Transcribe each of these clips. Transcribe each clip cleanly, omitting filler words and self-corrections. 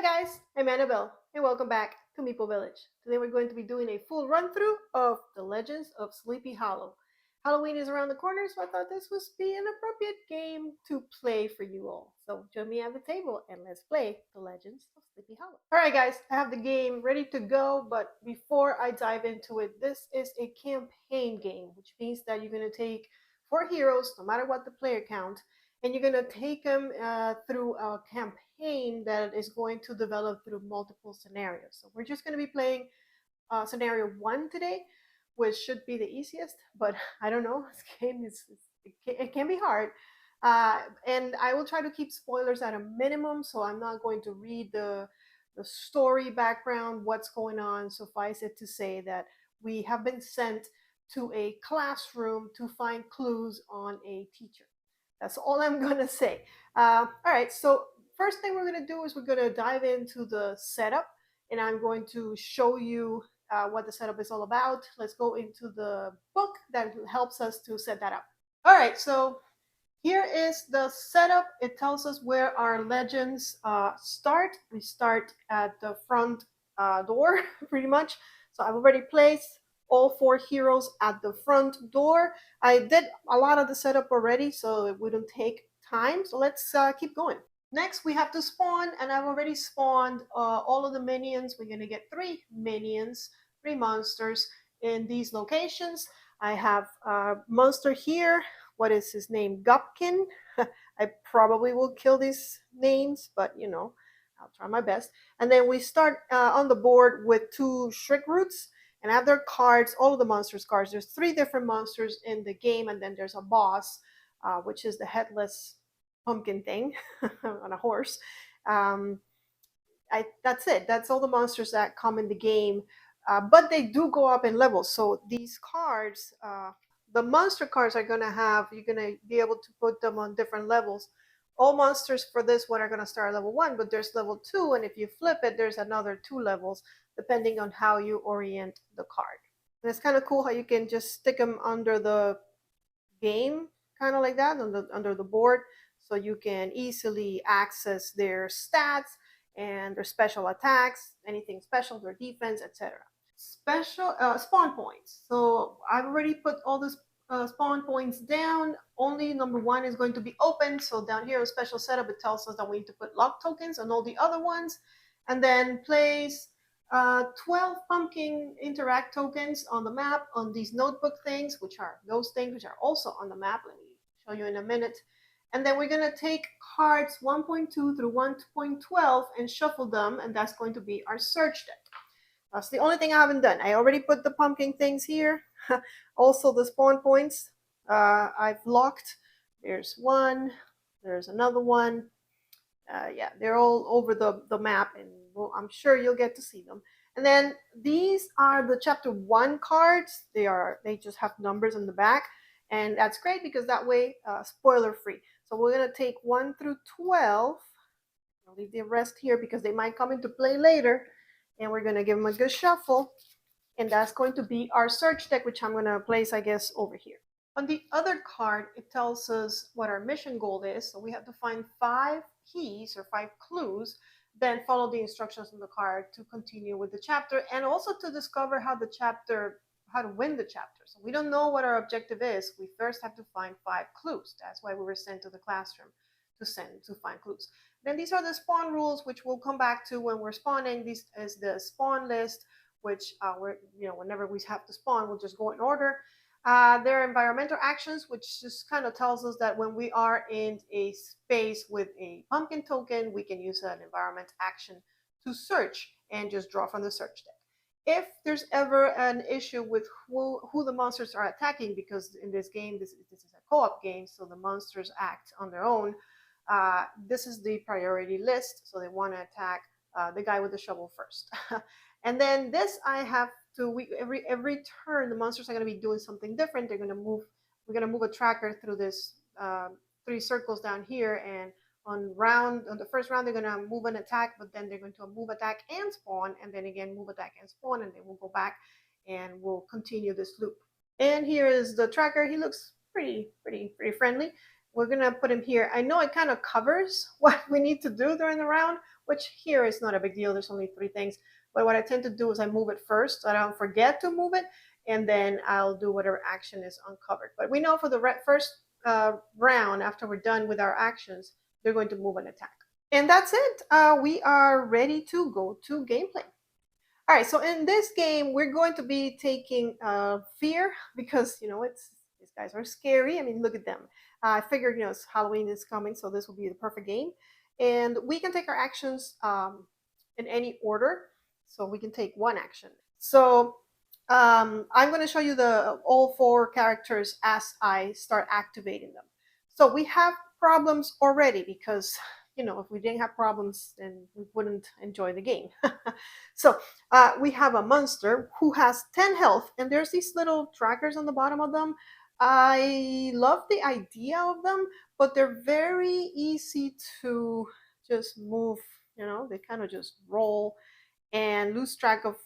Hi guys, I'm Annabelle, and welcome back to Meeple Village. Today we're going to be doing a full run-through of The Legends of Sleepy Hollow. Halloween is around the corner, so I thought this would be an appropriate game to play for you all. So join me at the table and let's play The Legends of Sleepy Hollow. Alright guys, I have the game ready to go, but before I dive into it, this is a campaign game, which means that you're going to take 4 heroes, no matter what the player count, and you're going to take them through a campaign that is going to develop through multiple scenarios. So we're just going to be playing scenario 1 today, which should be the easiest, but I don't know. This game it can be hard. And I will try to keep spoilers at a minimum, so I'm not going to read the story background, what's going on. Suffice it to say that we have been sent to a classroom to find clues on a teacher. That's all I'm going to say. All right, so first thing we're going to do is we're going to dive into the setup, and I'm going to show you what the setup is all about. Let's go into the book that helps us to set that up. All right, so here is the setup. It tells us where our legends start. We start at the front door, pretty much. So I've already placed all 4 heroes at the front door. I did a lot of the setup already, so it wouldn't take time. So let's keep going. Next, we have to spawn, and I've already spawned all of the minions. We're going to get 3 minions, 3 monsters in these locations. I have a monster here. What is his name? Gupkin. I probably will kill these names, but you know, I'll try my best. And then we start on the board with 2 Shriek Roots, and I have their cards, all of the monsters' cards. There's 3 different monsters in the game, and then there's a boss, which is the Headless pumpkin thing on a horse. That's it. That's all the monsters that come in the game, but they do go up in levels. So these cards, the monster cards are going to have, you're going to be able to put them on different levels. All monsters for this one are going to start at level 1, but there's level 2, and if you flip it, there's another 2 levels, depending on how you orient the card. And it's kind of cool how you can just stick them under the game, kind of like that, under the board, so you can easily access their stats and their special attacks, anything special, their defense, etc. Special spawn points. So I've already put all the spawn points down. Only number 1 is going to be open. So down here in special setup, it tells us that we need to put lock tokens on all the other ones, and then place 12 pumpkin interact tokens on the map on these notebook things, which are those things which are also on the map. Let me show you in a minute. And then we're going to take cards 1.2 through 1.12 and shuffle them, and that's going to be our search deck. That's the only thing I haven't done. I already put the pumpkin things here. Also the spawn points I've locked. There's one, there's another one. Yeah, they're all over the map, and I'm sure you'll get to see them. And then these are the chapter 1 cards. They just have numbers on the back, and that's great because that way spoiler free. So we're going to take 1 through 12. I'll leave the rest here because they might come into play later, and we're going to give them a good shuffle, and that's going to be our search deck, which I'm going to place, I guess, over here. On the other card, it tells us what our mission goal is. So we have to find 5 keys or 5 clues, then follow the instructions on the card to continue with the chapter, and also to discover how to win the chapter. So we don't know what our objective is. We first have to find 5 clues. That's why we were sent to the classroom to find clues. Then these are the spawn rules, which we'll come back to when we're spawning. This is the spawn list, which whenever we have to spawn, we'll just go in order. There are environmental actions, which just kind of tells us that when we are in a space with a pumpkin token, we can use an environment action to search and just draw from the search deck. If there's ever an issue with who the monsters are attacking, because in this game, this is a co-op game, so the monsters act on their own, this is the priority list, so they want to attack the guy with the shovel first. And then this I have to, every turn the monsters are going to be doing something different. We're going to move a tracker through this 3 circles down here, and on the first round they're going to move an attack, but then they're going to move attack and spawn, and then again move attack and spawn, and then we'll go back and we'll continue this loop. And here is the tracker. He looks pretty friendly. we're gonna put him here. I know it kind of covers what we need to do during the round, which here is not a big deal. There's only 3 things. But what I tend to do is I move it first so I don't forget to move it, and then I'll do whatever action is uncovered. But we know for the first round, after we're done with our actions, they're going to move and attack. And that's it. We are ready to go to gameplay. All right, so in this game, we're going to be taking fear because these guys are scary. I mean, look at them. I figured Halloween is coming, so this will be the perfect game, and we can take our actions in any order. So we can take one action. So I'm going to show you the all 4 characters as I start activating them. So we have problems already because if we didn't have problems, then we wouldn't enjoy the game. So we have a monster who has 10 health, and there's these little trackers on the bottom of them. I love the idea of them, but they're very easy to just move. They kind of just roll and lose track of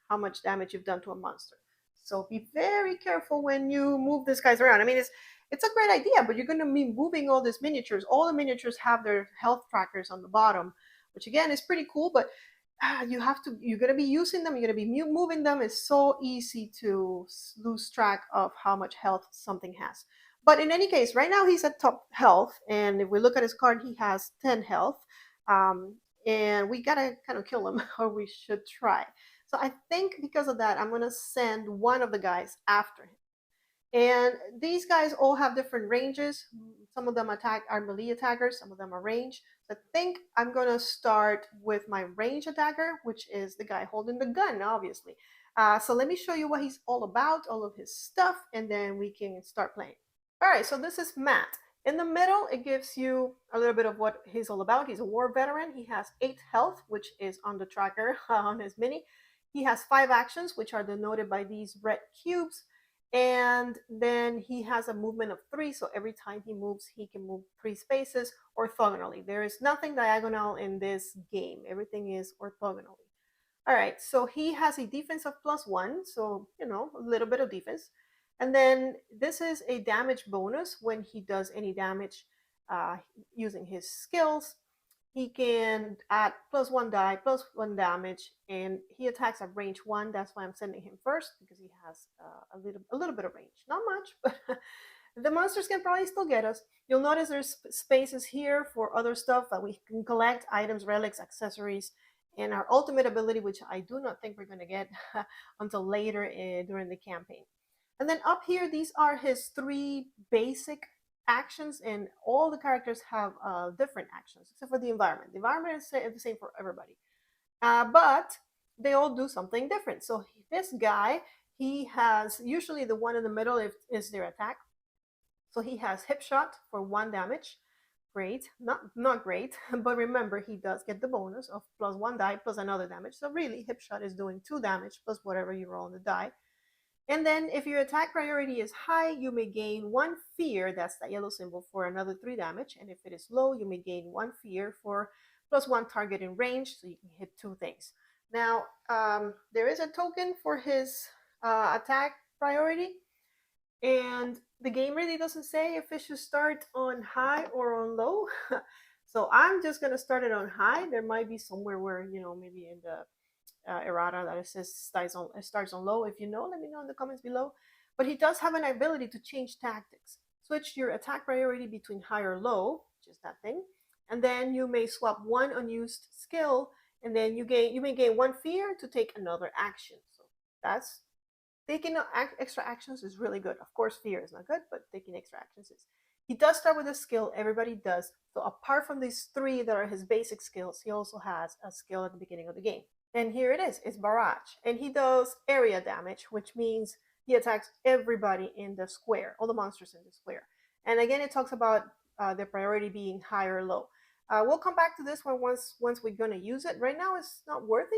how much damage you've done to a monster. So be very careful when you move these guys around. I mean, it's a great idea, but you're going to be moving all these miniatures. All the miniatures have their health trackers on the bottom, which again is pretty cool, but you're going to be using them, you're going to be moving them. It's so easy to lose track of how much health something has. But in any case, right now he's at top health, and if we look at his card, he has 10 health. And we gotta kind of kill him, or we should try. So I think because of that, I'm gonna send one of the guys after him. And these guys all have different ranges. Some of them are melee attackers, some of them are range. So I think I'm gonna start with my range attacker, which is the guy holding the gun, obviously. So let me show you what he's all about, all of his stuff, and then we can start playing. All right, so this is Matt. In the middle, it gives you a little bit of what he's all about. He's a war veteran. He has 8 health, which is on the tracker on his mini. He has 5 actions, which are denoted by these red cubes. And then he has a movement of 3, so every time he moves, he can move 3 spaces orthogonally. There is nothing diagonal in this game. Everything is orthogonally. All right, so he has a defense of +1, so, a little bit of defense. And then this is a damage bonus when he does any damage using his skills. He can add +1 die, +1 damage, and he attacks at range 1. That's why I'm sending him first, because he has a little bit of range. Not much, but the monsters can probably still get us. You'll notice there's spaces here for other stuff that we can collect: items, relics, accessories, and our ultimate ability, which I do not think we're going to get until later during the campaign. And then up here, these are his 3 basic actions, and all the characters have different actions, except for the environment. The environment is the same for everybody, but they all do something different. So this guy, he has usually the one in the middle is their attack. So he has hip shot for 1 damage. Great, not great, but remember, he does get the bonus of +1 die plus another damage. So really, hip shot is doing 2 damage plus whatever you roll on the die. And then if your attack priority is high, you may gain 1 fear, that's the yellow symbol, for another 3 damage. And if it is low, you may gain 1 fear for +1 target in range, so you can hit 2 things. Now, there is a token for his attack priority, and the game really doesn't say if it should start on high or on low. So I'm just going to start it on high. There might be somewhere where, maybe in the errata that it says starts on low. If you know, let me know in the comments below. But he does have an ability to change tactics. Switch your attack priority between high or low, which is that thing, and then you may swap 1 unused skill, and then you may gain 1 fear to take another action. So that's taking extra actions is really good. Of course, fear is not good, but taking extra actions is. He does start with a skill. Everybody does. So apart from these 3 that are his basic skills, he also has a skill at the beginning of the game. And here it is, it's Barrage. And he does area damage, which means he attacks everybody in the square, all the monsters in the square. And again, it talks about the priority being high or low. We'll come back to this one once we're going to use it. Right now, it's not worth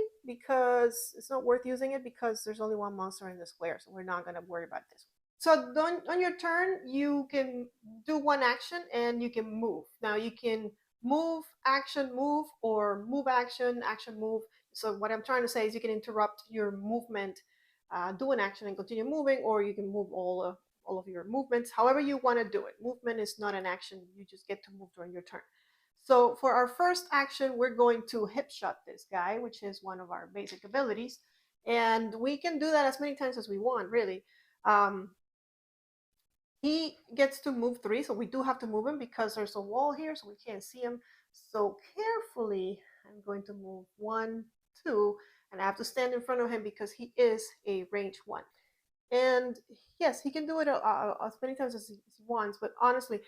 using it because there's only 1 monster in the square, so we're not going to worry about this. So on your turn, you can do 1 action and you can move. Now you can move, action, move, or move, action, move. So what I'm trying to say is you can interrupt your movement, do an action and continue moving, or you can move all all of your movements, however you want to do it. Movement is not an action, you just get to move during your turn. So for our first action, we're going to hip shot this guy, which is one of our basic abilities. And we can do that as many times as we want, really. He gets to move 3, so we do have to move him because there's a wall here, so we can't see him. So carefully, I'm going to move 1, 2, and I have to stand in front of him because he is a range 1. And yes, he can do it as many times as he wants, but honestly,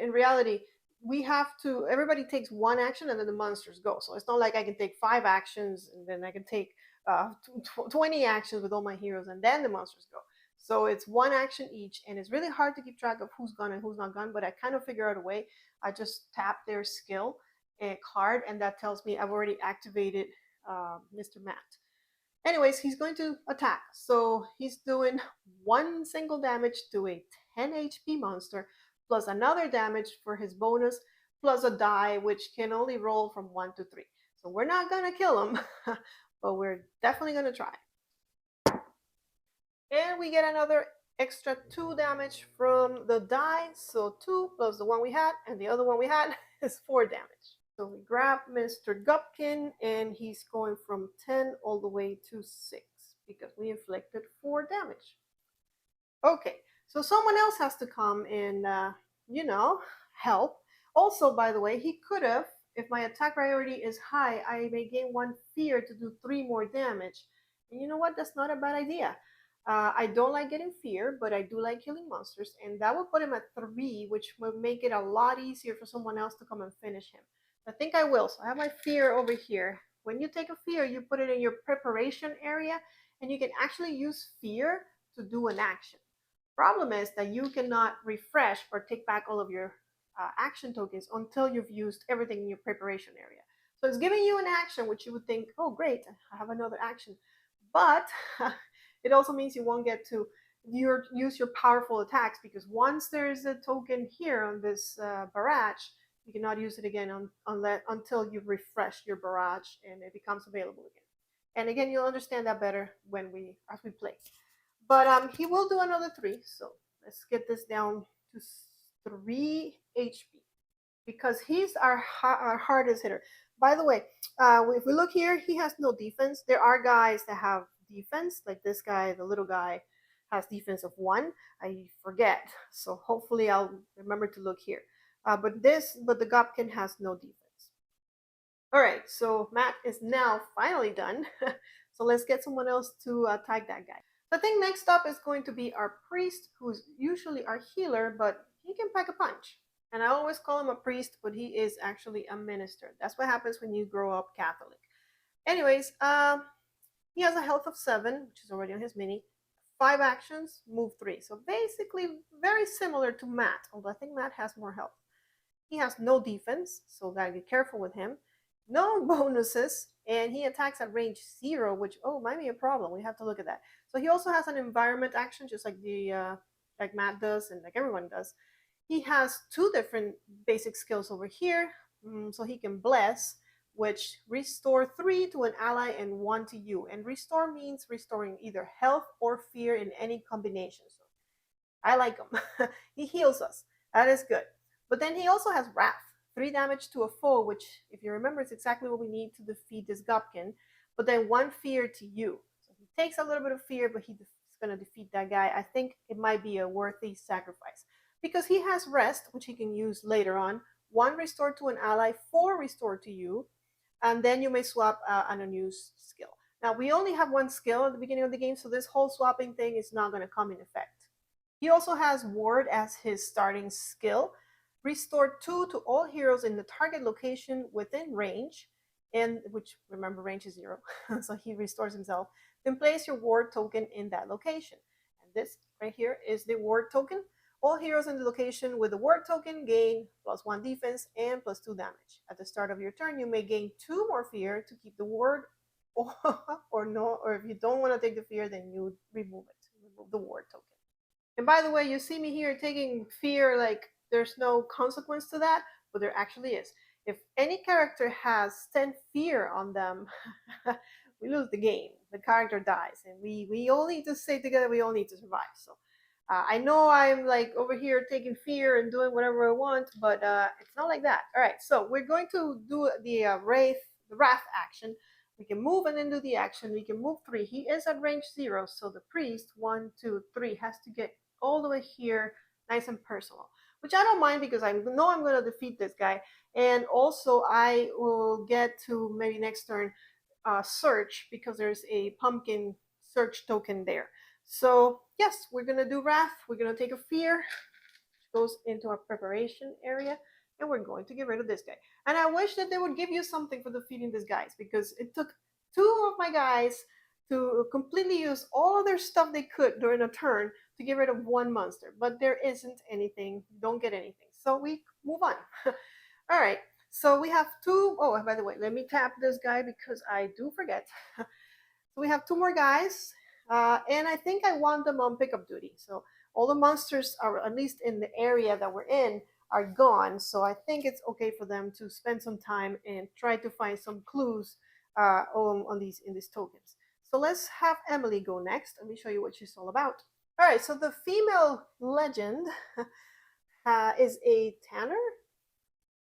in reality, we have to, everybody takes one action and then the monsters go. So it's not like I can take 5 actions and then I can take 20 actions with all my heroes and then the monsters go. So it's one action each, and it's really hard to keep track of who's gone and who's not gone, but I kind of figure out a way. I just tap their skill card, and that tells me I've already activated Mr. Matt. Anyways, he's going to attack. So he's doing 1 single damage to a 10 HP monster, plus another damage for his bonus, plus a die, which can only roll from 1 to 3. So we're not going to kill him, but we're definitely going to try. And we get another extra 2 damage from the die. So 2 plus the one we had, and the other one we had is 4 damage. So we grab Mr. Gupkin, and he's going from 10 all the way to 6 because we inflicted 4 damage. Okay, so someone else has to come and, help. Also, by the way, he could have, if my attack priority is high, I may gain 1 fear to do 3 more damage. And you know what? That's not a bad idea. I don't like getting fear, but I do like killing monsters, and that will put him at 3, which will make it a lot easier for someone else to come and finish him. I think I will. So I have my fear over here. When you take a fear, you put it in your preparation area, and you can actually use fear to do an action. Problem is that you cannot refresh or take back all of your action tokens until you've used everything in your preparation area. So it's giving you an action, which you would think, oh, great, I have another action. But it also means you won't get to use your powerful attacks, because once there's a token here on this barrage, you cannot use it again until you refresh your barrage and it becomes available again. And again, you'll understand that better as we play. But he will do another 3, so let's get this down to 3 HP because he's our hardest hitter. By the way, if we look here, he has no defense. There are guys that have defense, like this guy, the little guy, has defense of 1. I forget, so hopefully I'll remember to look here. But the Gopkin has no defense. All right, so Matt is now finally done. So let's get someone else to tag that guy. The thing next up is going to be our priest, who's usually our healer, but he can pack a punch. And I always call him a priest, but he is actually a minister. That's what happens when you grow up Catholic. Anyways, he has a health of 7, which is already on his mini. 5 actions, move 3. So basically very similar to Matt, although I think Matt has more health. He has no defense, so gotta be careful with him. No bonuses, and he attacks at range 0, which might be a problem. We have to look at that. So he also has an environment action, just like like Matt does and like everyone does. He has 2 different basic skills over here, so he can bless, which restore 3 to an ally and 1 to you. And restore means restoring either health or fear in any combination. So I like him. He heals us. That is good. But then he also has wrath. 3 damage to a foe, which, if you remember, is exactly what we need to defeat this Gopkin. But then 1 fear to you. So he takes a little bit of fear, but he's going to defeat that guy. I think it might be a worthy sacrifice. Because he has rest, which he can use later on. 1 restore to an ally, 4 restore to you. And then you may swap an unused skill. Now, we only have 1 skill at the beginning of the game, so this whole swapping thing is not going to come in effect. He also has Ward as his starting skill. Restore 2 to all heroes in the target location within range, and which, remember, range is 0, so he restores himself. Then place your ward token in that location. And this right here is the ward token. All heroes in the location with the ward token gain +1 defense and +2 damage. At the start of your turn, you may gain 2 more fear to keep the ward, or if you don't want to take the fear, then you remove the ward token. And by the way, you see me here taking fear like there's no consequence to that, but there actually is. If any character has 10 fear on them, we lose the game. The character dies, and we all need to stay together. We all need to survive. So I know I'm like over here taking fear and doing whatever I want, but it's not like that. All right, so we're going to do the wrath action. We can move and then do the action. We can move 3. He is at range 0, so the priest 1, 2, 3 has to get all the way here, nice and personal. Which I don't mind because I know I'm going to defeat this guy, and also I will get to maybe next turn search because there's a pumpkin search token there. So yes, we're gonna do wrath. We're gonna take a fear, which goes into our preparation area, and we're going to get rid of this guy. And I wish that they would give you something for defeating these guys because it took 2 of my guys to completely use all of their stuff they could during a turn to get rid of 1 monster. But there isn't anything. You don't get anything. So we move on. All right. So we have 2. Oh, by the way, let me tap this guy because I do forget. So we have 2 more guys, and I think I want them on pickup duty. So all the monsters are, at least in the area that we're in, are gone. So I think it's okay for them to spend some time and try to find some clues on these tokens. So let's have Emily go next. Let me show you what she's all about. All right. So the female legend is a tanner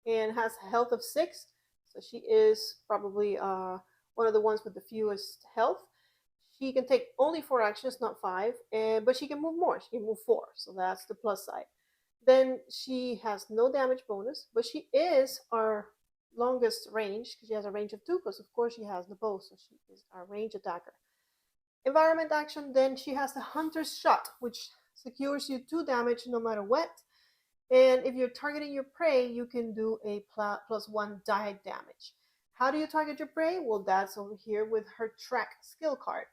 and has a health of 6. So she is probably one of the ones with the fewest health. She can take only 4 actions, not 5, but she can move more. She can move 4, so that's the plus side. Then she has no damage bonus, but she is our longest range because she has a range of 2, because of course she has the bow, so she is our range attacker. Environment action, then she has the Hunter's Shot, which secures you 2 damage no matter what. And if you're targeting your prey, you can do a +1 die damage. How do you target your prey? Well, that's over here with her track skill card.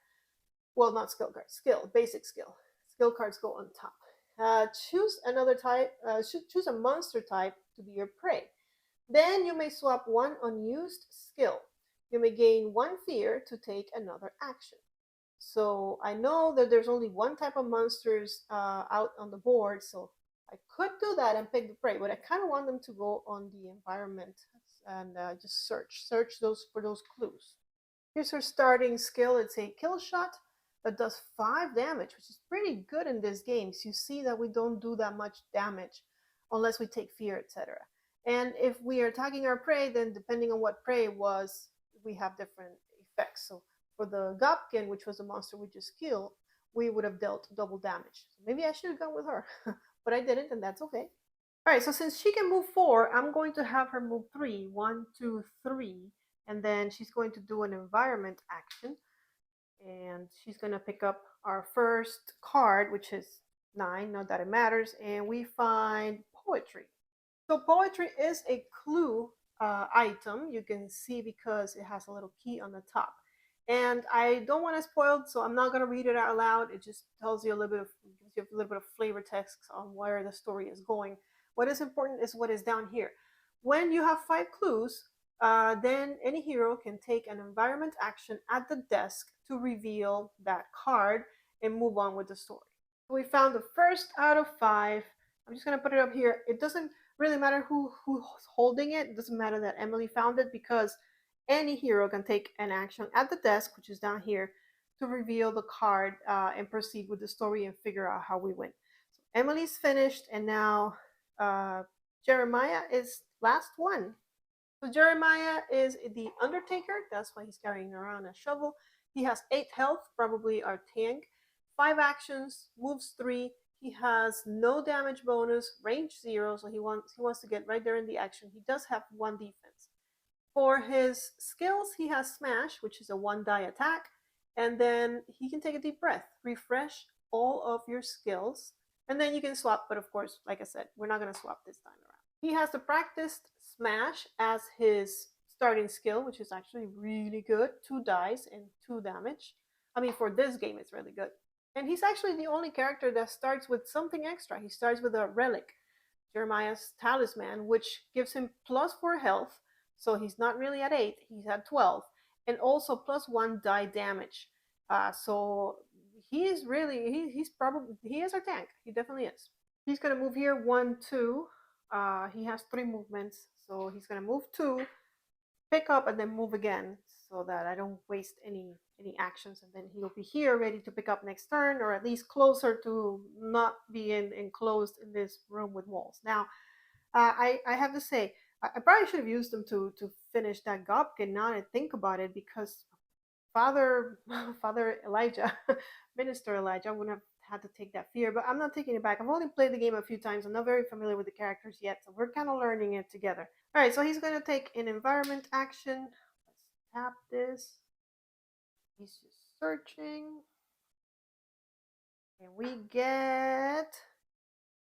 Well, not skill card, skill, basic skill. Skill cards go on top. Choose another type, choose a monster type to be your prey. Then you may swap 1 unused skill. You may gain 1 fear to take another action. So I know that there's only 1 type of monsters out on the board, so I could do that and pick the prey, but I kind of want them to go on the environment and just search those for those clues. Here's her starting skill. It's a kill shot that does 5 damage, which is pretty good in this game. So you see that we don't do that much damage unless we take fear, etc. And if we are attacking our prey, then depending on what prey it was, we have different effects. So for the Gopkin, which was the monster we just killed, we would have dealt double damage. So maybe I should have gone with her, but I didn't, and that's okay. All right, so since she can move 4, I'm going to have her move 3. 1, 2, 3. And then she's going to do an environment action. And she's going to pick up our first card, which is 9, not that it matters. And we find poetry. So poetry is a clue item. You can see because it has a little key on the top. And I don't want to spoil it, so I'm not going to read it out loud. It just tells you a little bit of, gives you a little bit of flavor text on where the story is going. What is important is what is down here. When you have 5 clues, then any hero can take an environment action at the desk to reveal that card and move on with the story. So we found the first out of 5. I'm just going to put it up here. It doesn't really matter who's holding it. It doesn't matter that Emily found it because any hero can take an action at the desk, which is down here, to reveal the card and proceed with the story and figure out how we win. So Emily's finished, and now Jeremiah is last one. So Jeremiah is the Undertaker. That's why he's carrying around a shovel. He has 8 health, probably our tank. 5 actions, moves 3. He has no damage bonus, range 0, so he wants to get right there in the action. He does have 1 defense. For his skills, he has Smash, which is a 1 die attack, and then he can take a deep breath, refresh all of your skills, and then you can swap, but of course, like I said, we're not going to swap this time around. He has the practiced Smash as his starting skill, which is actually really good, 2 dice and 2 damage. I mean, for this game, it's really good. And he's actually the only character that starts with something extra. He starts with a relic, Jeremiah's talisman, which gives him +4 health, so he's not really at 8, he's at 12, and also +1 die damage. So he is really, he is our tank. He definitely is. He's going to move here 1, 2. He has 3 movements, so he's going to move 2. pick up and then move again so that I don't waste any actions, and then he'll be here ready to pick up next turn, or at least closer to not being enclosed in this room with walls. Now, I have to say, I probably should have used them to finish that Gopkin. Now that I think about it, because Father Father Elijah, Minister Elijah, wouldn't have had to take that fear. But I'm not taking it back. I've only played the game a few times. I'm not very familiar with the characters yet, so we're kind of learning it together. All right, so he's going to take an environment action. Let's tap this. He's just searching, and we get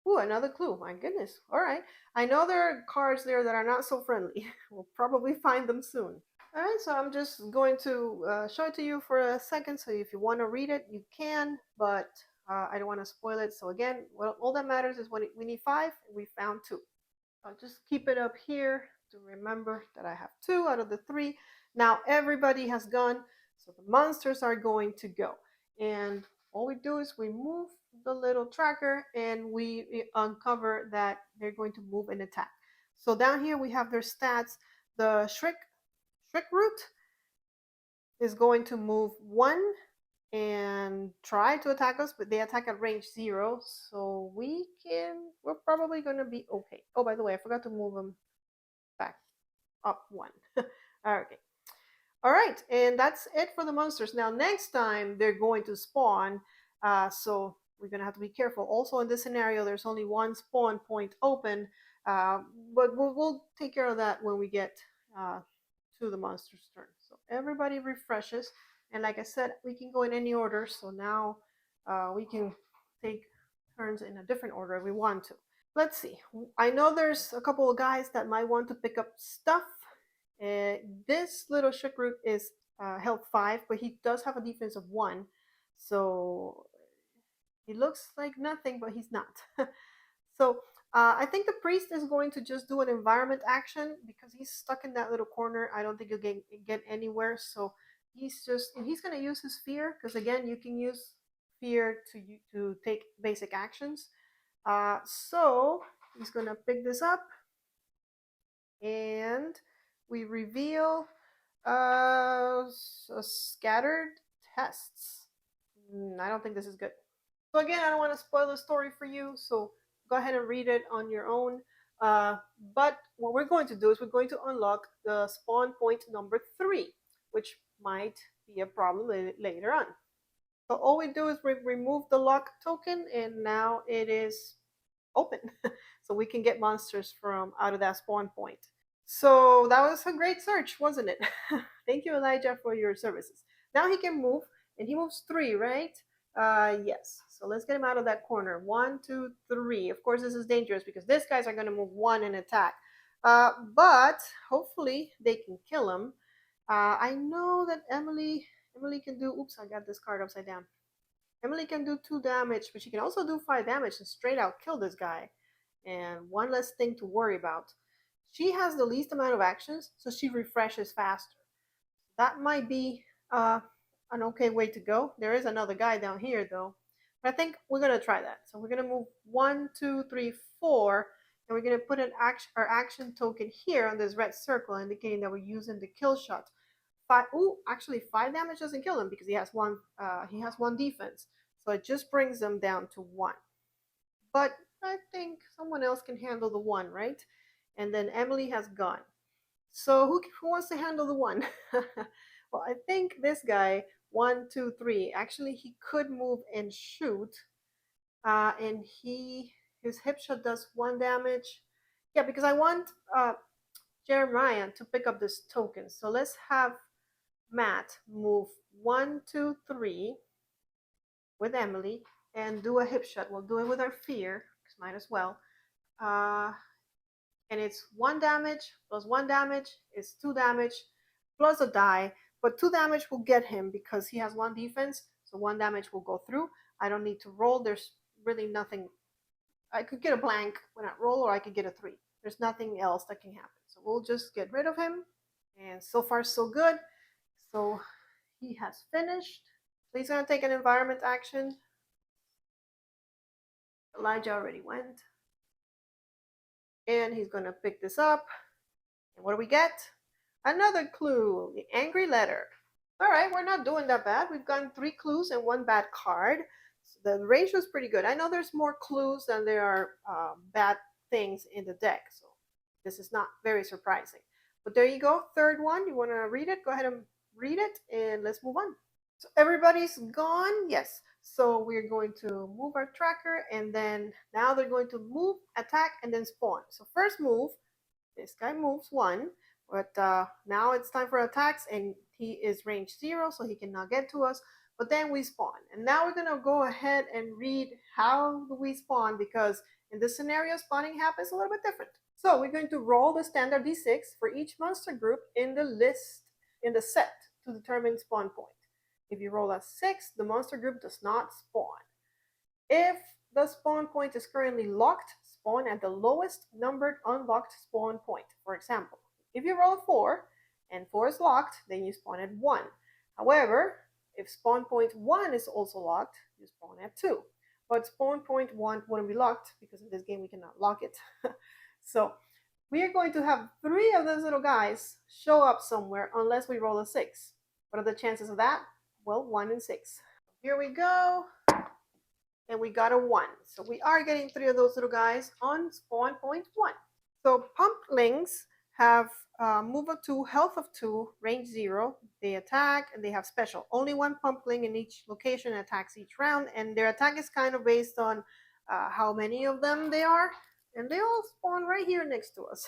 ooh, another clue. My goodness. All right. I know there are cards there that are not so friendly. We'll probably find them soon. All right, so I'm just going to show it to you for a second. So if you want to read it, you can, but I don't want to spoil it. So again, well, all that matters is when we need 5, and we found 2. I'll just keep it up here to remember that I have 2 out of the 3. Now everybody has gone, so the monsters are going to go. And all we do is we move the little tracker and we uncover that they're going to move and attack. So down here we have their stats. The Shriek Root is going to move 1 and try to attack us, but they attack at range 0, so we're probably going to be okay. Oh, by the way, I forgot to move them back up 1. Okay. All right, and that's it for the monsters. Now, next time they're going to spawn, so we're going to have to be careful. Also, in this scenario, there's only one spawn point open, but we'll take care of that when we get to the monster's turn. So everybody refreshes, and like I said, we can go in any order. So now we can take turns in a different order if we want to. Let's see. I know there's a couple of guys that might want to pick up stuff. This little Shriek Root is health 5, but he does have a defense of 1. So he looks like nothing, but he's not. So I think the priest is going to just do an environment action because he's stuck in that little corner. I don't think he'll get anywhere. So he's going to use his fear, because again, you can use fear to take basic actions. So he's going to pick this up, and we reveal scattered tests. I don't think this is good. So again, I don't want to spoil the story for you, so go ahead and read it on your own. But what we're going to do is we're going to unlock the spawn point number 3, which might be a problem later on. So all we do is we remove the lock token, and now it is open. So we can get monsters from out of that spawn point. So that was a great search, wasn't it? Thank you, Elijah, for your services. Now he can move, and he moves 3, right? Yes. So let's get him out of that corner. 1, 2, 3. Of course, this is dangerous because these guys are going to move 1 and attack. But hopefully they can kill him. I know that Emily can do. Oops, I got this card upside down. Emily can do 2 damage, but she can also do 5 damage and straight out kill this guy. And one less thing to worry about. She has the least amount of actions, so she refreshes faster. That might be an okay way to go. There is another guy down here, though. But I think we're going to try that. So we're going to move 1, 2, 3, 4, and we're going to put our action token here on this red circle, indicating that we're using the kill shot. 5. Ooh, actually, 5 damage doesn't kill him because he has one. He has 1 defense, so it just brings them down to 1. But I think someone else can handle the 1, right? And then Emily has gone. So who wants to handle the 1? Well, I think this guy, 1, 2, 3. Actually, he could move and shoot, and his hip shot does 1 damage. Yeah, because I want Jeremiah to pick up this token. So let's have Matt move 1, 2, 3 with Emily and do a hip shot. We'll do it with our fear, because might as well. And it's 1 damage plus 1 damage is 2 damage plus a die. But 2 damage will get him because he has 1 defense, so 1 damage will go through. I don't need to roll. There's really nothing. I could get a blank when I roll, or I could get a 3. There's nothing else that can happen. So we'll just get rid of him. And so far, so good. So he has finished. So he's going to take an environment action. Elijah already went. And he's going to pick this up. And what do we get? Another clue, the angry letter. All right, we're not doing that bad. We've gotten 3 clues and 1 bad card. So the ratio is pretty good. I know there's more clues than there are bad things in the deck, so this is not very surprising. But there you go, third one. You want to read it? Go ahead and read it, and let's move on. So everybody's gone? Yes. So we're going to move our tracker, and then now they're going to move, attack, and then spawn. So first move, this guy moves 1, but now it's time for attacks, and he is range 0, so he cannot get to us. But then we spawn, and now we're gonna go ahead and read how we spawn, because in this scenario, spawning happens a little bit different. So we're going to roll the standard d6 for each monster group in the list, in the set, to determine spawn point. If you roll a 6, the monster group does not spawn. If the spawn point is currently locked, spawn at the lowest numbered unlocked spawn point. For example, if you roll a 4 and 4 is locked, then you spawn at 1. However, if spawn point 1 is also locked, you spawn at 2. But spawn point 1 wouldn't be locked because in this game we cannot lock it. So we are going to have 3 of those little guys show up somewhere unless we roll a 6. What are the chances of that? Well, 1 in 6. Here we go. And we got a 1. So we are getting 3 of those little guys on spawn point 1. So pumplings have move of 2, health of 2, range 0. They attack and they have special. Only 1 pumpling in each location attacks each round, and their attack is kind of based on how many of them they are. And they all spawn right here next to us.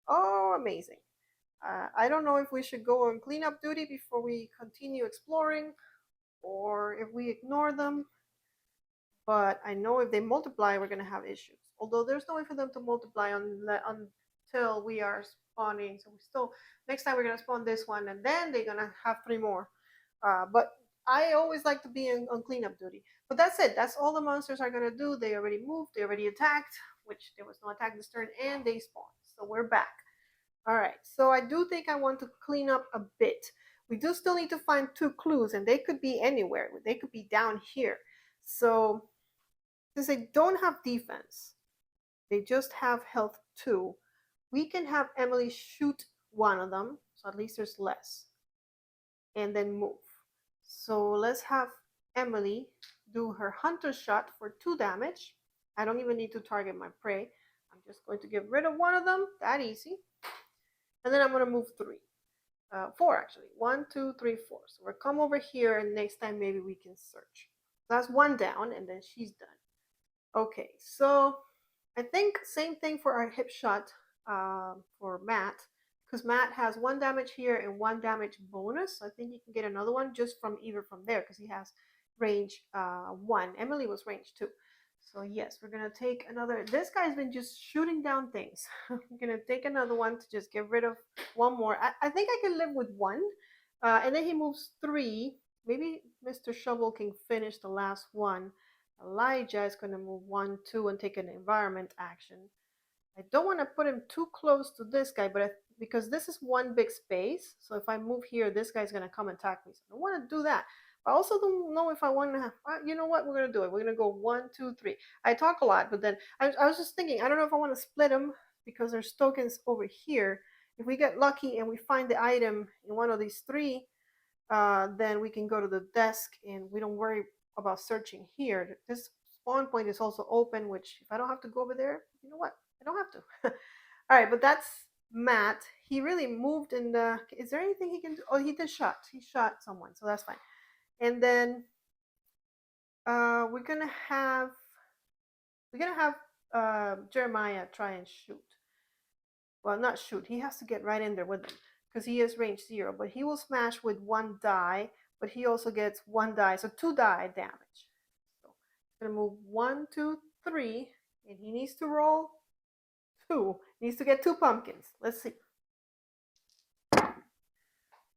Oh, amazing. I don't know if we should go on cleanup duty before we continue exploring, or if we ignore them. But I know if they multiply, we're going to have issues. Although there's no way for them to multiply until we are spawning. So we still, next time we're going to spawn this one, and then they're going to have 3 more. But I always like to be on cleanup duty. But that's it. That's all the monsters are going to do. They already moved. They already attacked, which there was no attack this turn, and they spawned. So we're back. All right. So I do think I want to clean up a bit. We do still need to find 2 clues, and they could be anywhere. They could be down here. So since they don't have defense, they just have health 2, we can have Emily shoot one of them, so at least there's less, and then move. So let's have Emily do her hunter shot for 2 damage. I don't even need to target my prey. I'm just going to get rid of one of them, that easy. And then I'm going to move 3. 4 actually. 1, 2, 3, 4. So we'll come over here, and next time maybe we can search. That's 1 down, and then she's done. Okay, so I think same thing for our hip shot for Matt, because Matt has 1 damage here and 1 damage bonus. So I think you can get another one just from either from there, because he has range 1. Emily was range 2. So yes, we're gonna take another. This guy's been just shooting down things. We're gonna take another one to just get rid of 1 more. I think I can live with 1, and then he moves 3. Maybe Mr. Shovel can finish the last one. Elijah is going to move 1, 2, and take an environment action. I don't want to put him too close to this guy, but because this is 1 big space, so if I move here, this guy's going to come attack me. So I don't want to do that. I also don't know if I want to. You know what? We're going to do it. We're going to go 1, 2, 3. I talk a lot, but then I was just thinking. I don't know if I want to split them because there's tokens over here. If we get lucky and we find the item in one of these 3, then we can go to the desk and we don't worry about searching here. This spawn point is also open, which if I don't have to go over there, you know what? I don't have to. All right, but that's Matt. He really moved in the. Is there anything he can do? Oh, he did shot. He shot someone, so that's fine. And then we're gonna have Jeremiah try and shoot. Well, not shoot. He has to get right in there with them because he is range 0. But he will smash with 1 die. But he also gets 1 die, so 2 die damage. So I'm gonna move 1, 2, 3, and he needs to roll 2. He needs to get 2 pumpkins. Let's see.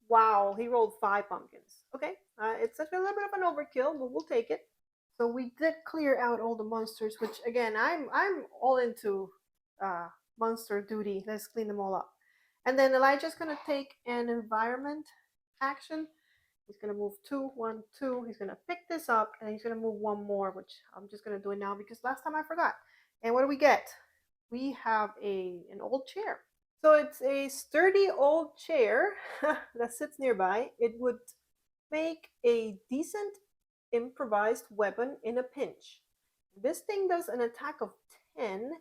Wow, he rolled 5 pumpkins. Okay, it's a little bit of an overkill, but we'll take it. So we did clear out all the monsters, which again, I'm all into monster duty. Let's clean them all up. And then Elijah's gonna take an environment action. He's gonna move 2, 1, 2. He's gonna pick this up, and he's gonna move 1 more, which I'm just gonna do it now because last time I forgot. And what do we get? We have an old chair. So it's a sturdy old chair that sits nearby. It would make a decent improvised weapon in a pinch. This thing does an attack of 10,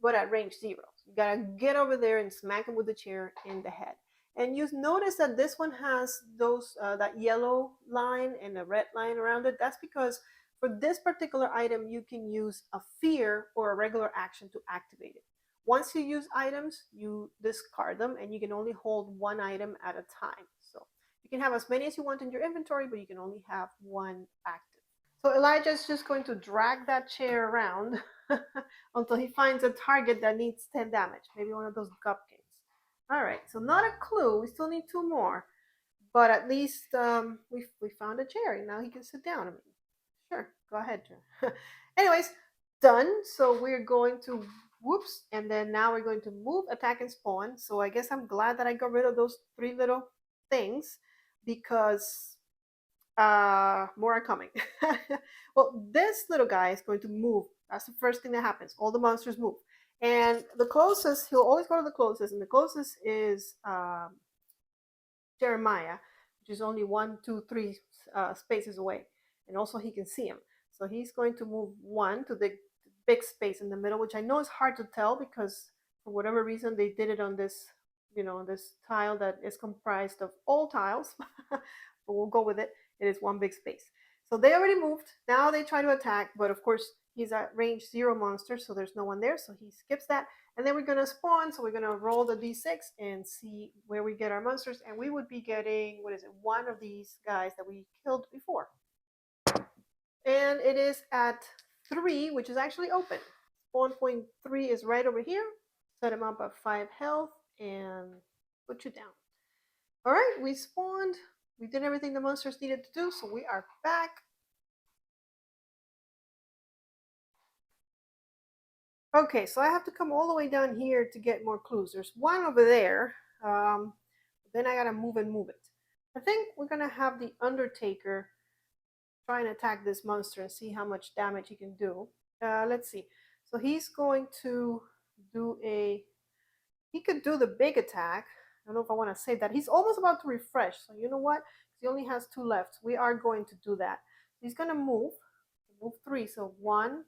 but at range 0. You gotta get over there and smack him with the chair in the head. And you notice that this one has those that yellow line and a red line around it. That's because for this particular item, you can use a fear or a regular action to activate it. Once you use items, you discard them, and you can only hold one item at a time. So you can have as many as you want in your inventory, but you can only have one active. So Elijah is just going to drag that chair around until he finds a target that needs 10 damage. Maybe one of those cupcakes. All right, so not a clue. We still need 2 more. But at least we found a chair. Now he can sit down. I mean, sure, go ahead, Joe. Anyways, done. So we're going to whoops, and then now we're going to move, attack, and spawn. So I guess I'm glad that I got rid of those 3 little things because more are coming. Well, this little guy is going to move. That's the first thing that happens. All the monsters move. And the closest, he'll always go to the closest, and the closest is Jeremiah, which is only 1, 2, 3 spaces away. And also he can see him. So he's going to move 1 to the big space in the middle, which I know is hard to tell because for whatever reason they did it on this, this tile that is comprised of all tiles. But we'll go with it. It is one big space. So they already moved. Now they try to attack, but of course he's at range 0 monster, so there's no one there, so he skips that. And then we're going to spawn, so we're going to roll the d6 and see where we get our monsters, and we would be getting, what is it, one of these guys that we killed before. And it is at 3, which is actually open. Spawn point 3 is right over here. Set him up at 5 health and put you down. All right, we spawned. We did everything the monsters needed to do, so we are back. Okay, so I have to come all the way down here to get more clues. There's one over there. Then I gotta move it. I think we're gonna have the Undertaker try and attack this monster and see how much damage he can do. Let's see. So he's going to do he could do the big attack. I don't know if I want to save that. He's almost about to refresh. So you know what? He only has 2 left. We are going to do that. He's going to move 3. So 1,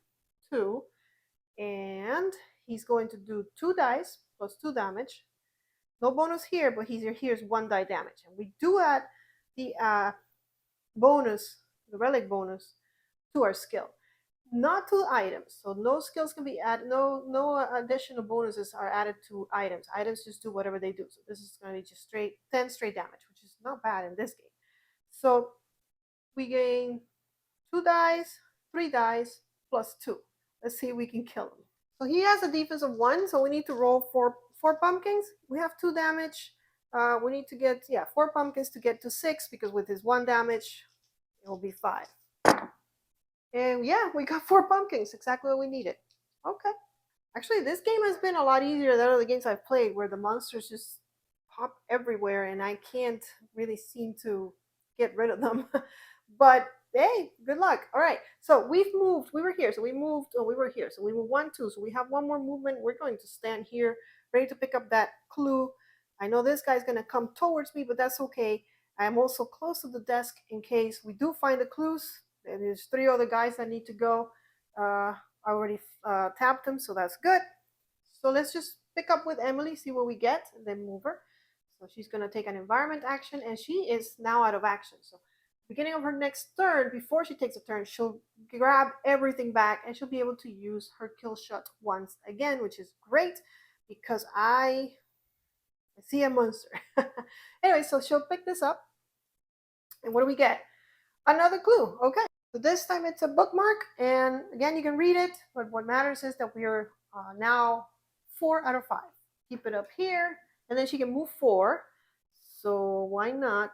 2, and he's going to do 2 dice plus 2 damage. No bonus here, but here's 1 die damage. And we do add the bonus, the relic bonus, to our skill. Not to items, so no skills can be added. No additional bonuses are added to items. Items just do whatever they do. So this is going to be just straight 10 straight damage, which is not bad in this game. So we gain 2 dice, 3 dice plus 2. Let's see if we can kill him. So he has a defense of 1, so we need to roll 4 pumpkins. We have 2 damage. We need to get 4 pumpkins to get to 6 because with his 1 damage, it will be 5. And yeah, we got 4 pumpkins, exactly what we needed. Okay. Actually, this game has been a lot easier than other games I've played where the monsters just pop everywhere and I can't really seem to get rid of them. But hey, good luck. All right. So we've moved. We were here. So we moved. Oh, we were here. So we moved 1, 2. So we have 1 more movement. We're going to stand here, ready to pick up that clue. I know this guy's going to come towards me, but that's okay. I am also close to the desk in case we do find the clues. There's 3 other guys that need to go. I already tapped them, so that's good. So let's just pick up with Emily, see what we get, and then move her. So she's going to take an environment action, and she is now out of action. So beginning of her next turn, before she takes a turn, she'll grab everything back, and she'll be able to use her kill shot once again, which is great because I see a monster. Anyway, so she'll pick this up, and what do we get? Another clue. Okay. So this time it's a bookmark, and again, you can read it, but what matters is that we are now 4 out of 5. Keep it up here, and then she can move 4. So why not?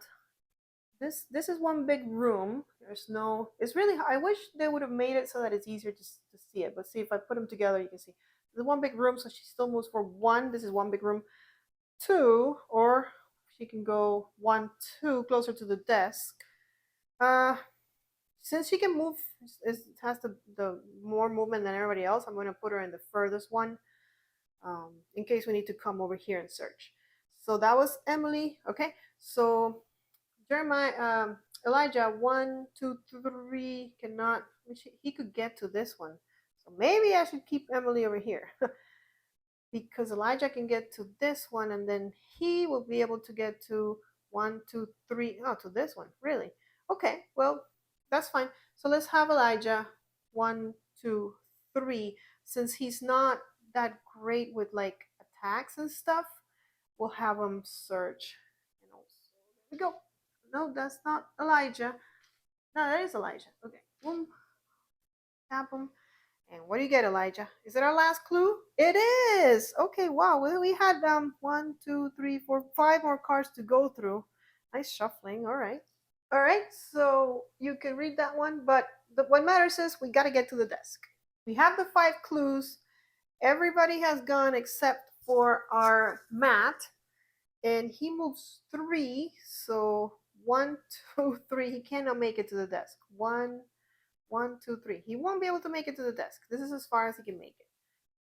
This is one big room. It's really, I wish they would have made it so that it's easier to see it, but see if I put them together, you can see. There's one big room, so she still moves for 1. This is one big room. 2, or she can go 1, 2, closer to the desk. Since she can move, has the more movement than everybody else, I'm going to put her in the furthest one. in case we need to come over here and search. So that was Emily. Okay, so Jeremiah, Elijah, 1, 2, 3 cannot. He could get to this one, so maybe I should keep Emily over here because Elijah can get to this one, and then he will be able to get to 1, 2, 3. Oh, to this one, really? Okay, well, that's fine. So let's have Elijah 1, 2, 3. Since he's not that great with like attacks and stuff, we'll have him search. You know, so there we go. No, that's not Elijah. No, that is Elijah. Okay, boom, tap him. And what do you get, Elijah? Is it our last clue? It is. Okay, wow. We had 1, 2, 3, 4, 5 more cards to go through. Nice shuffling. All right. All right. So you can read that one, but what matters is we got to get to the desk. We have the 5 clues. Everybody has gone except for our Matt, and he moves 3. So 1, 2, 3. He cannot make it to the desk. 1, 2, 3. He won't be able to make it to the desk. This is as far as he can make it.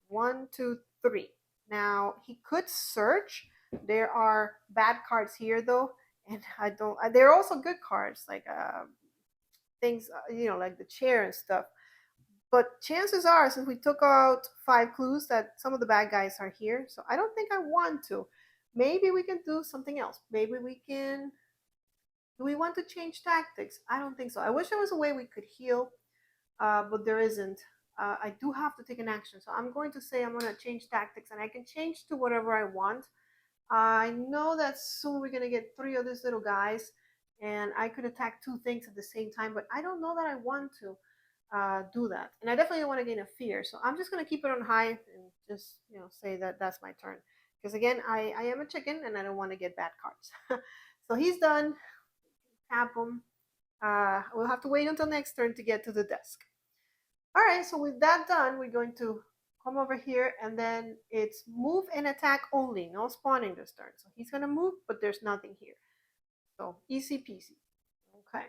1, 2, 3. Now he could search. There are bad cards here though, and I don't. There are also good cards like things, like the chair and stuff. But chances are, since we took out 5 clues, that some of the bad guys are here. So I don't think I want to. Maybe we can do something else. Maybe we can. Do we want to change tactics? I don't think so. I wish there was a way we could heal, but there isn't. I do have to take an action. So I'm going to say I'm going to change tactics, and I can change to whatever I want. I know that soon we're going to get 3 of these little guys, and I could attack 2 things at the same time, but I don't know that I want to do that. And I definitely don't want to gain a fear. So I'm just going to keep it on high and just, say that that's my turn. Because again, I am a chicken, and I don't want to get bad cards. So he's done. Tap him. We'll have to wait until next turn to get to the desk. All right, so with that done, we're going to come over here, and then it's move and attack only, no spawning this turn. So he's gonna move, but there's nothing here. So easy peasy. Okay.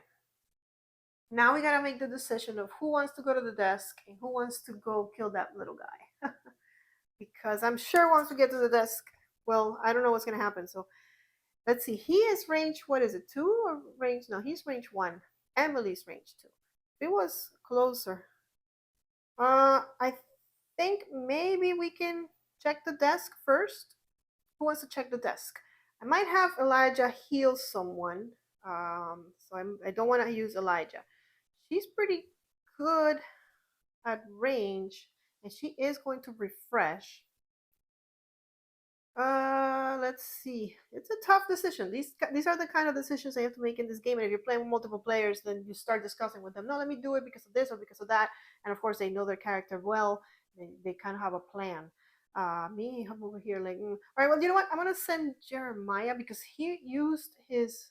Now we gotta make the decision of who wants to go to the desk and who wants to go kill that little guy. Because I'm sure once we get to the desk, well, I don't know what's gonna happen. So let's see. He is range, what is it, 2 or range? No, he's range 1. Emily's range 2. If it was closer. I think maybe we can check the desk first. Who wants to check the desk? I might have Elijah heal someone. So I don't want to use Elijah. She's pretty good at range, and she is going to refresh. Let's see. It's a tough decision. These are the kind of decisions I have to make in this game. And if you're playing with multiple players, then you start discussing with them. No, let me do it because of this or because of that. And of course, they know their character well. They kind of have a plan. Me, I'm over here like, all right. Well, you know what? I'm gonna send Jeremiah because he used his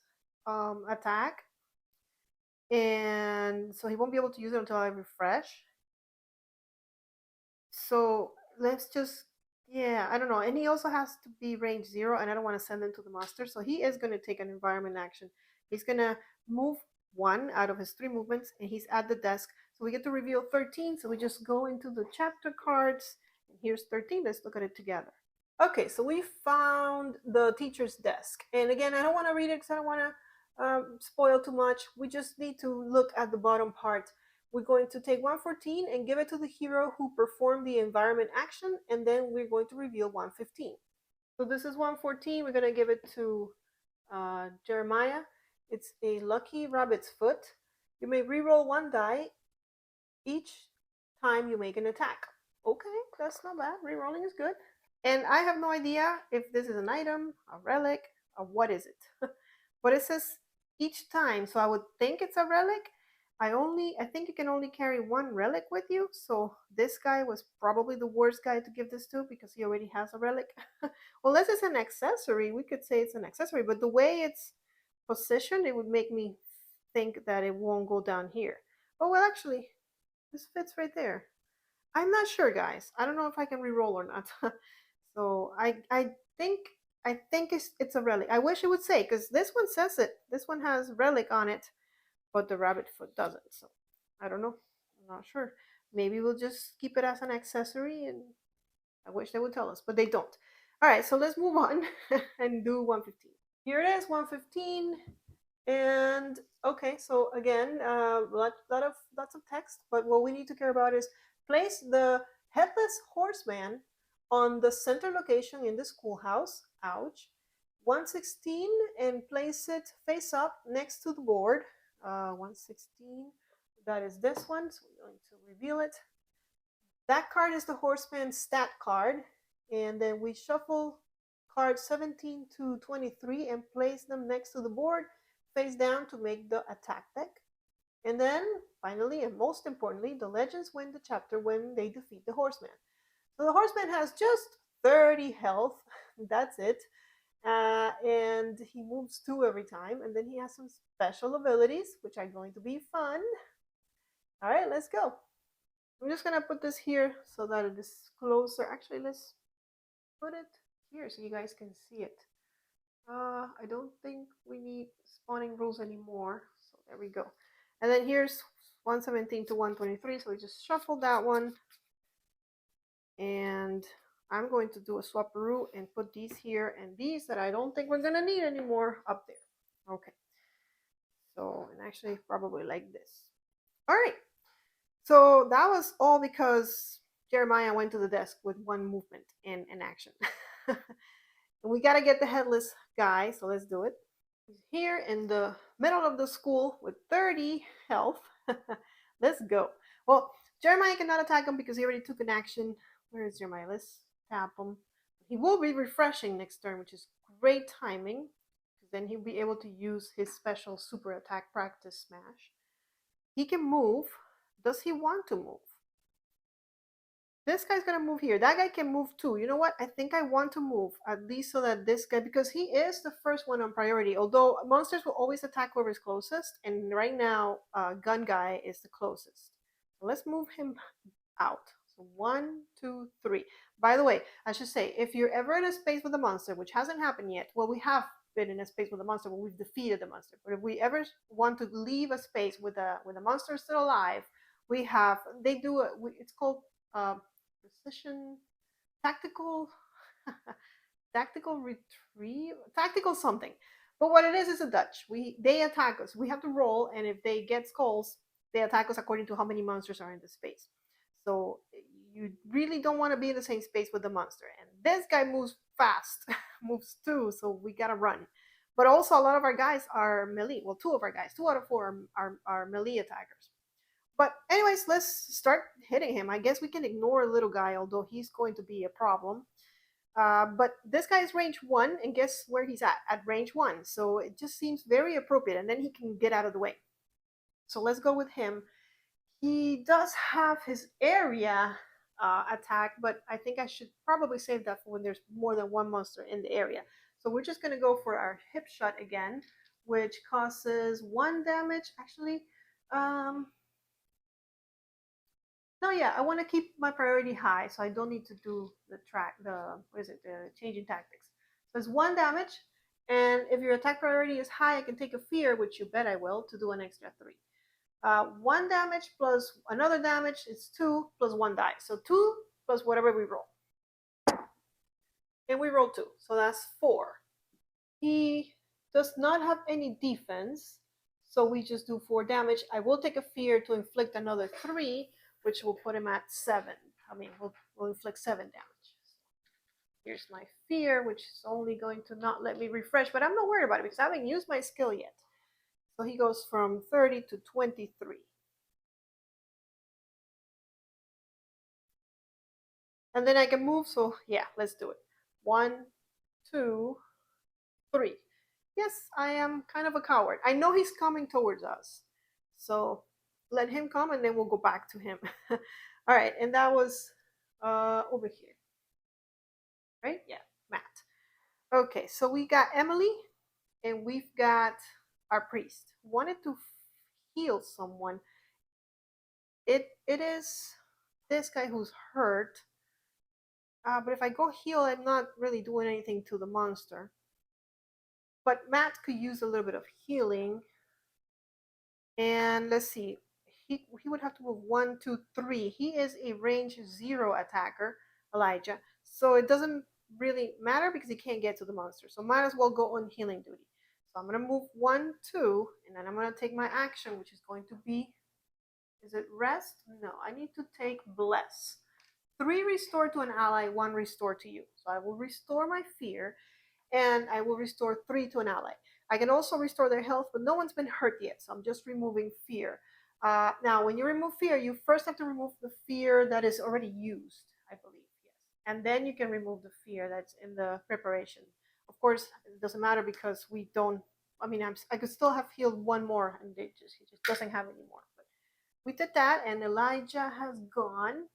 attack, and so he won't be able to use it until I refresh. So let's just, yeah, I don't know. And he also has to be range 0, and I don't want to send him to the master. So he is going to take an environment action. He's going to move 1 out of his 3 movements, and he's at the desk. So we get to reveal 13. So we just go into the chapter cards. And here's 13. Let's look at it together. Okay, so we found the teacher's desk. And again, I don't want to read it because I don't want to spoil too much. We just need to look at the bottom part. We're going to take 114 and give it to the hero who performed the environment action, and then we're going to reveal 115. So this is 114. We're going to give it to Jeremiah. It's a lucky rabbit's foot. You may reroll 1 die each time you make an attack. Okay, that's not bad. Rerolling is good. And I have no idea if this is an item, a relic, or what is it. But it says each time, so I would think it's a relic. I think you can only carry 1 relic with you. So this guy was probably the worst guy to give this to because he already has a relic. Unless it's an accessory, we could say it's an accessory, but the way it's positioned, it would make me think that it won't go down here. Oh, well, actually, this fits right there. I'm not sure, guys. I don't know if I can re-roll or not. So I think it's a relic. I wish it would say, because this one says it. This one has relic on it, but the rabbit foot doesn't. So I don't know. I'm not sure. Maybe we'll just keep it as an accessory and I wish they would tell us, but they don't. All right, so let's move on and do 115. Here it is, 115. And okay, so again, lots of text, but what we need to care about is place the headless horseman on the center location in the schoolhouse. Ouch. 116 and place it face up next to the board. 116. That is this one. So we're going to reveal it. That card is the horseman stat card, and then we shuffle cards 17 to 23 and place them next to the board face down to make the attack deck. And then finally and most importantly, the legends win the chapter when they defeat the horseman. So the horseman has just 30 health. That's it. And he moves 2 every time, and then he has some special abilities which are going to be fun. All right, let's go. I'm just gonna put this here so that it is closer. Actually, let's put it here so you guys can see it. I don't think we need spawning rules anymore. So there we go. And then here's 117 to 123. So we just shuffle that one. And I'm going to do a swaparoo and put these here and these that I don't think we're gonna need anymore up there. Okay. So, and actually probably like this. All right. So that was all because Jeremiah went to the desk with one movement and an action. And we got to get the headless guy, so let's do it. He's here in the middle of the school with 30 health. Let's go. Well, Jeremiah cannot attack him because he already took an action. Where is Jeremiah? Let's tap him. He will be refreshing next turn, which is great timing, because then he'll be able to use his special super attack practice smash. He can move. Does he want to move? This guy's gonna move here. That guy can move too. You know what? I think I want to move, at least so that this guy, because he is the first one on priority, although monsters will always attack whoever's closest, and right now gun guy is the closest. So let's move him out. So 1, 2, 3. By the way, I should say, if you're ever in a space with a monster, which hasn't happened yet, well, we have been in a space with a monster where we've defeated the monster, but if we ever want to leave a space with a monster still alive, we have, they do it, it's called precision tactical tactical retrieve, tactical something. But what it is a Dutch. They attack us. We have to roll, and if they get skulls, they attack us according to how many monsters are in the space. So you really don't want to be in the same space with the monster. And this guy moves fast, moves 2, so we gotta run. But also a lot of our guys are melee. Well, 2 of our guys, 2 out of 4 are melee attackers. But anyways, let's start hitting him. I guess we can ignore little guy, although he's going to be a problem. But this guy is range 1, and guess where he's at range 1. So it just seems very appropriate, and then he can get out of the way. So let's go with him. He does have his area attack, but I think I should probably save that for when there's more than one monster in the area. So we're just going to go for our hip shot again, which causes 1 damage. Actually, no, yeah, I want to keep my priority high, so I don't need to do the change in tactics. So it's 1 damage, and if your attack priority is high, I can take a fear, which you bet I will, to do an extra 3. 1 damage plus another damage is 2 plus 1 die. So 2 plus whatever we roll. And we roll 2, so that's 4. He does not have any defense, so we just do 4 damage. I will take a fear to inflict another 3, which will put him at 7. I mean, we'll inflict 7 damage. Here's my fear, which is only going to not let me refresh, but I'm not worried about it because I haven't used my skill yet. So he goes from 30 to 23. And then I can move, so yeah, let's do it. 1, 2, 3. Yes, I am kind of a coward. I know he's coming towards us. So let him come, and then we'll go back to him. All right, and that was over here. Right? Yeah, Matt. Okay, so we got Emily, and we've got our priest. Wanted to heal someone. It is this guy who's hurt. But if I go heal, I'm not really doing anything to the monster. But Matt could use a little bit of healing. And let's see. He would have to move 1, 2, 3. He is a range 0 attacker, Elijah. So it doesn't really matter because he can't get to the monster. So might as well go on healing duty. So I'm going to move 1, 2, and then I'm going to take my action, which is going to be, is it rest? No, I need to take bless. 3 restore to an ally, 1 restore to you. So I will restore my fear, and I will restore 3 to an ally. I can also restore their health, but no one's been hurt yet, so I'm just removing fear. Now, when you remove fear, you first have to remove the fear that is already used, I believe, yes. And then you can remove the fear that's in the preparation. Of course, it doesn't matter because we don't, I mean, I could still have healed 1 more, and he just doesn't have any more. But we did that, and Elijah has gone.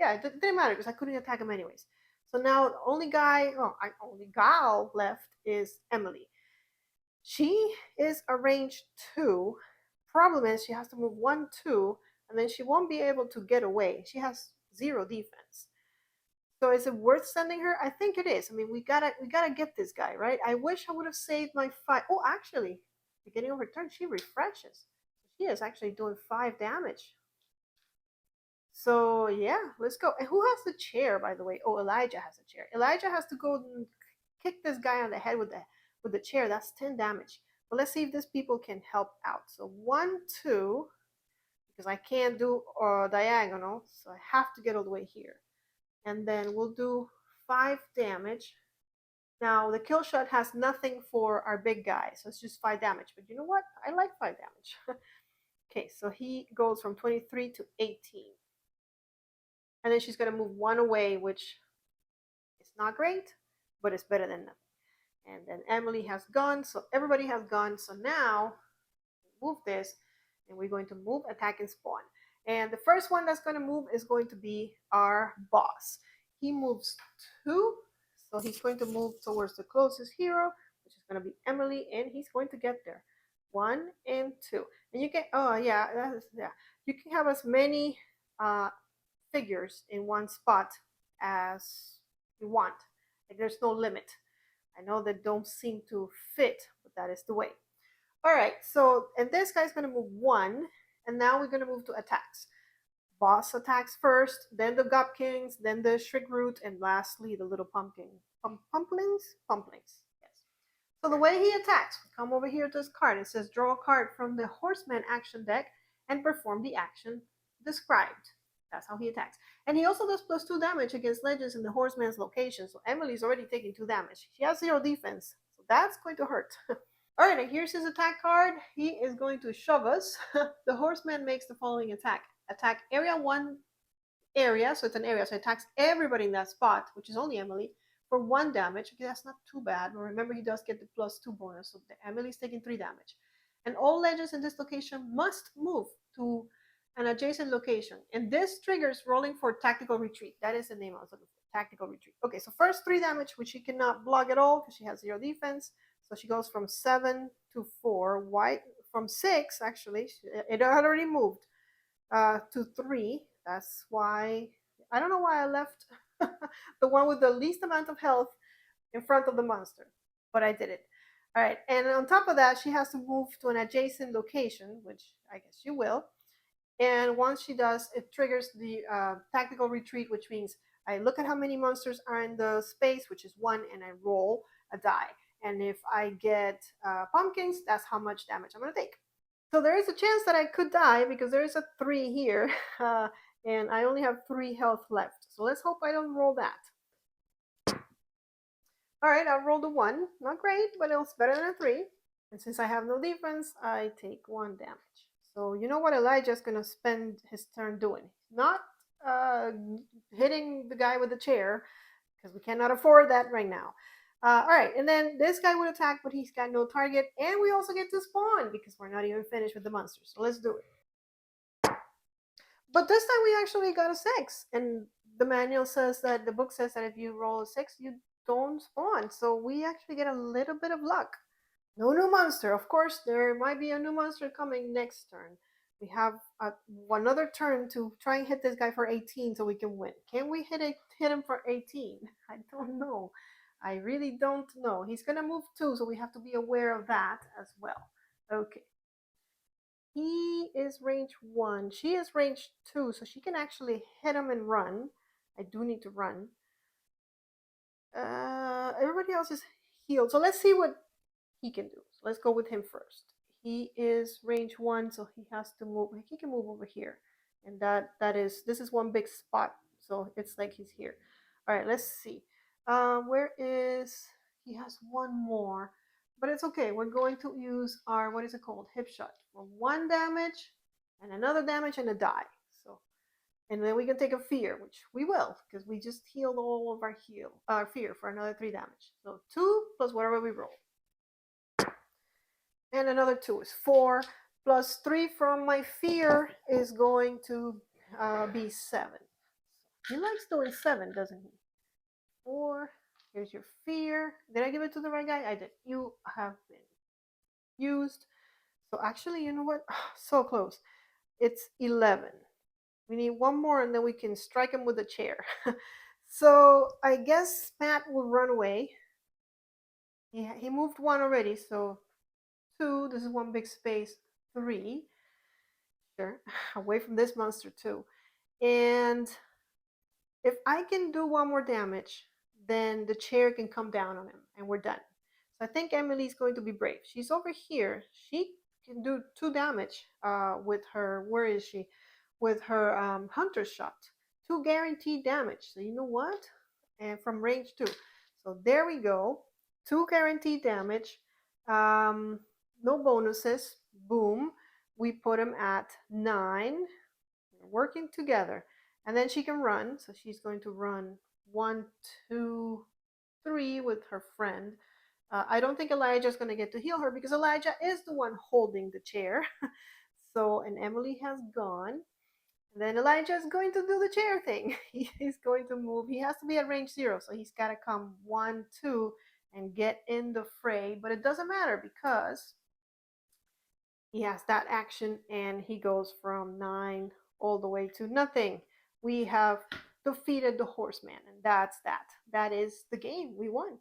Yeah, it didn't matter because I couldn't attack him anyways. So now the only gal left is Emily. She is a range 2. Problem is she has to move 1, 2, and then she won't be able to get away. She has 0 defense. So is it worth sending her? I think it is. I mean, we gotta get this guy, right? I wish I would have saved my 5. Oh, actually, beginning of her turn, she refreshes. She is actually doing 5 damage. So yeah, let's go. And who has the chair, by the way? Oh, Elijah has a chair. Elijah has to go and kick this guy on the head with the chair. That's 10 damage. But let's see if these people can help out. So 1, 2, because I can't do diagonal, so I have to get all the way here. And then we'll do 5 damage. Now the kill shot has nothing for our big guy, so it's just 5 damage. But you know what? I like 5 damage. Okay, so he goes from 23 to 18. And then she's going to move 1 away, which is not great, but it's better than nothing. And then Emily has gone, so everybody has gone. So now move this, and we're going to move, attack, and spawn. And the first one that's going to move is going to be our boss. He moves 2, so he's going to move towards the closest hero, which is going to be Emily, and he's going to get there. 1 and 2, and you can, oh yeah, you can have as many figures in one spot as you want. Like there's no limit. I know that don't seem to fit, but that is the way. All right, so, and this guy's going to move 1, and now we're going to move to attacks. Boss attacks first, then the Gobkins, then the Shriek Root, and lastly the little pumpkin. Pumplings? Pumplings, yes. So the way he attacks, we come over here to this card. It says draw a card from the Horseman action deck and perform the action described. That's how he attacks. And he also does +2 damage against legends in the Horseman's location. So Emily's already taking 2 damage. She has 0 defense, so that's going to hurt. All right, and here's his attack card. He is going to shove us. The Horseman makes the following attack. Attack area 1 area, so it's an area, so it attacks everybody in that spot, which is only Emily, for 1 damage. Okay, that's not too bad, but remember he does get the +2 bonus, so Emily's taking 3 damage. And all legends in this location must move to an adjacent location. And this triggers rolling for tactical retreat. That is the name I was looking for, tactical retreat. Okay, so first 3 damage, which she cannot block at all because she has 0 defense. So she goes from 7 to 4. Why? From 6, actually. It had already moved to 3. That's why, I don't know why I left the one with the least amount of health in front of the monster, but I did it. All right, and on top of that, she has to move to an adjacent location, which I guess she will. And once she does, it triggers the tactical retreat, which means I look at how many monsters are in the space, which is 1, and I roll a die. And if I get pumpkins, that's how much damage I'm going to take. So there is a chance that I could die because there is a 3 here, and I only have 3 health left. So let's hope I don't roll that. All right, I rolled a 1. Not great, but it was better than a 3. And since I have no defense, I take 1 damage. So you know what Elijah's going to spend his turn doing. Not hitting the guy with the chair, because we cannot afford that right now. All right, and then this guy would attack, but he's got no target. And we also get to spawn, because we're not even finished with the monsters. So let's do it. But this time we actually got a 6. And the manual says that, the book says that if you roll a 6, you don't spawn. So we actually get a little bit of luck. No new monster. Of course, there might be a new monster coming next turn. We have another turn to try and hit this guy for 18 so we can win. Can we hit him for 18? I don't know. I really don't know. He's going to move 2, so we have to be aware of that as well. Okay. He is range 1. She is range 2, so she can actually hit him and run. I do need to run. Everybody else is healed. So let's see what he can do. So let's go with him first. He is range 1, so he has to move. He can move over here, and this is one big spot. So it's like he's here. All right, let's see. Where is he? Has one more, but it's okay. We're going to use our what is it called? Hip shot for 1 damage, and another damage and a die. So and then we can take a fear, which we will, because we just healed all of our fear for another 3 damage. So 2 plus whatever we roll. And another 2 is 4, plus 3 from my fear is going to be 7. He likes doing 7, doesn't he? 4, here's your fear. Did I give it to the right guy? I did. You have been used. So actually, you know what? So close. It's 11. We need one more and then we can strike him with a chair. So I guess Matt will run away. He moved 1 already, so 2. This is one big space. 3. Sure. Away from this monster too. And if I can do 1 more damage, then the chair can come down on him and we're done. So I think Emily's going to be brave. She's over here. She can do 2 damage with her, where is she? With her hunter shot. 2 guaranteed damage. So you know what? And from range 2. So there we go. 2 guaranteed damage. No bonuses. Boom. We put him at 9. We're working together. And then she can run. So she's going to run 1, 2, 3 with her friend. I don't think Elijah's going to get to heal her because Elijah is the one holding the chair. So, and Emily has gone. And then Elijah is going to do the chair thing. He's going to move. He has to be at range 0. So he's got to come 1, 2 and get in the fray. But it doesn't matter because he has that action and he goes from 9 all the way to nothing. We have defeated the Horseman, and that's that. That is the game. We won.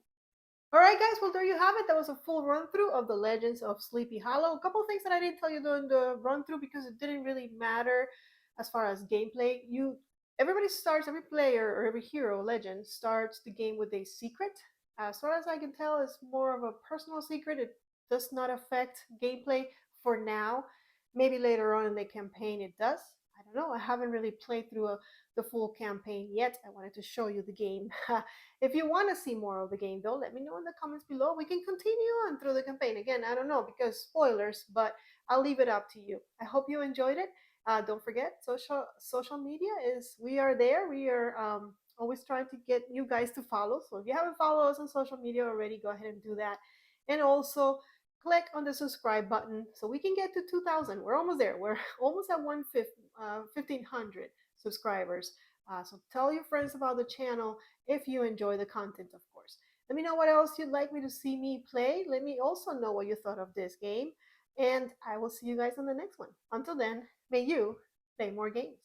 All right, guys. Well, there you have it. That was a full run through of the Legends of Sleepy Hollow. A couple of things that I didn't tell you during the run through because it didn't really matter as far as gameplay. Every player or every hero legend starts the game with a secret. As far as I can tell, it's more of a personal secret. It does not affect gameplay for now. Maybe later on in the campaign it does. I don't know. I haven't really played through the full campaign yet. I wanted to show you the game. If you want to see more of the game, though, let me know in the comments below. We can continue on through the campaign. Again, I don't know because spoilers, but I'll leave it up to you. I hope you enjoyed it. Don't forget, social media we are there. We are always trying to get you guys to follow. So if you haven't followed us on social media already, go ahead and do that. And also click on the subscribe button so we can get to 2,000. We're almost there. We're almost at 1,500 subscribers. So tell your friends about the channel if you enjoy the content, of course. Let me know what else you'd like me to see me play. Let me also know what you thought of this game. And I will see you guys on the next one. Until then, may you play more games.